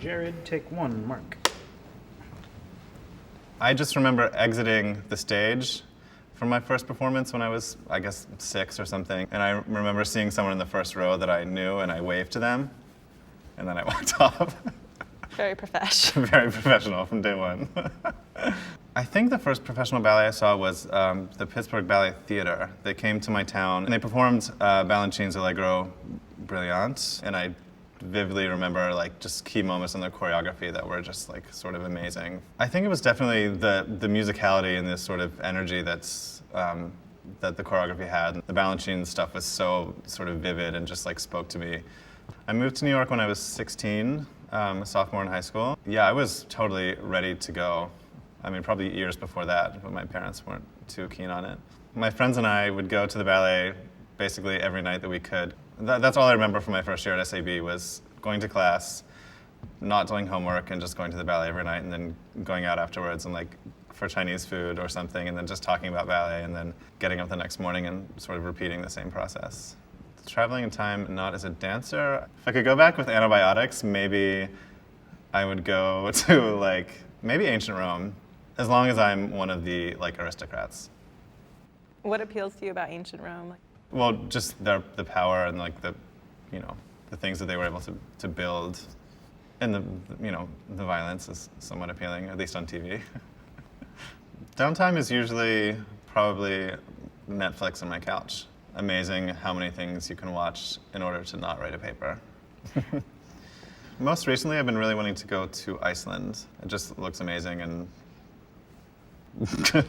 Jared, take one, Mark. I just remember exiting the stage from my first performance when I was, I guess, 6 or something. And I remember seeing someone in the first row that I knew, and I waved to them, and then I walked off. Very professional. Very professional from day one. I think the first professional ballet I saw was the Pittsburgh Ballet Theater. They came to my town, and they performed Balanchine's Allegro Brilliant, and I vividly remember like just key moments in their choreography that were just like sort of amazing. I think it was definitely the musicality and this sort of energy that's that the choreography had. The Balanchine stuff was so sort of vivid and just like spoke to me. I moved to New York when I was 16, a sophomore in high school. Yeah, I was totally ready to go. I mean, probably years before that, but my parents weren't too keen on it. My friends and I would go to the ballet basically every night that we could. That's all I remember from my first year at SAB was going to class, not doing homework, and just going to the ballet every night, and then going out afterwards and like for Chinese food or something, and then just talking about ballet, and then getting up the next morning and sort of repeating the same process. Traveling in time, not as a dancer. If I could go back with antibiotics, maybe I would go to like maybe ancient Rome, as long as I'm one of the like aristocrats. What appeals to you about ancient Rome? Well, just the power and like the things that they were able to build, and the violence is somewhat appealing, at least on TV. Downtime is usually probably Netflix on my couch. Amazing how many things you can watch in order to not write a paper. Most recently, I've been really wanting to go to Iceland. It just looks amazing, and that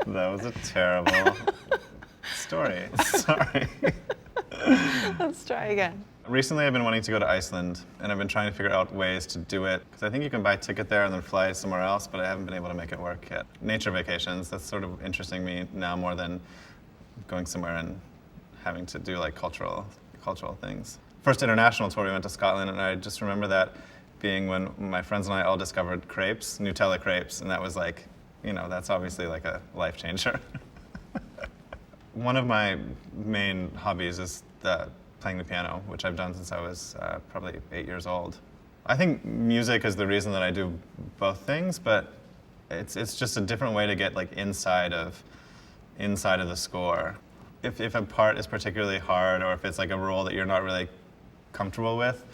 was a terrible story. Sorry. Let's try again. Recently, I've been wanting to go to Iceland, and I've been trying to figure out ways to do it. Because I think you can buy a ticket there and then fly somewhere else, but I haven't been able to make it work yet. Nature vacations, that's sort of interesting me now more than going somewhere and having to do like cultural things. First international tour, we went to Scotland, and I just remember that being when my friends and I all discovered crepes, Nutella crepes, and that was like, that's obviously like a life changer. One of my main hobbies is playing the piano, which I've done since I was probably 8 years old. I think music is the reason that I do both things, but it's just a different way to get like inside of the score. If a part is particularly hard, or if it's like a role that you're not really comfortable with,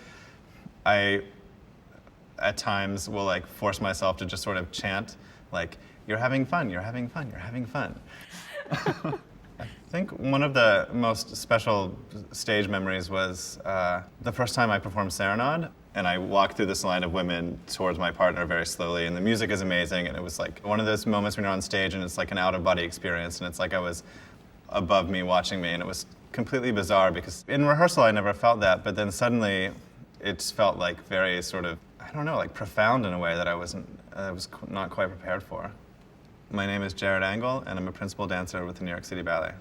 I at times will like force myself to just sort of chant like, "You're having fun, you're having fun, you're having fun." I think one of the most special stage memories was the first time I performed Serenade, and I walked through this line of women towards my partner very slowly, and the music is amazing, and it was like one of those moments when you're on stage and it's like an out-of-body experience, and it's like I was above me watching me, and it was completely bizarre because in rehearsal I never felt that, but then suddenly it felt like very sort of, I don't know, like profound in a way that I was not quite prepared for. My name is Jared Angle, and I'm a principal dancer with the New York City Ballet.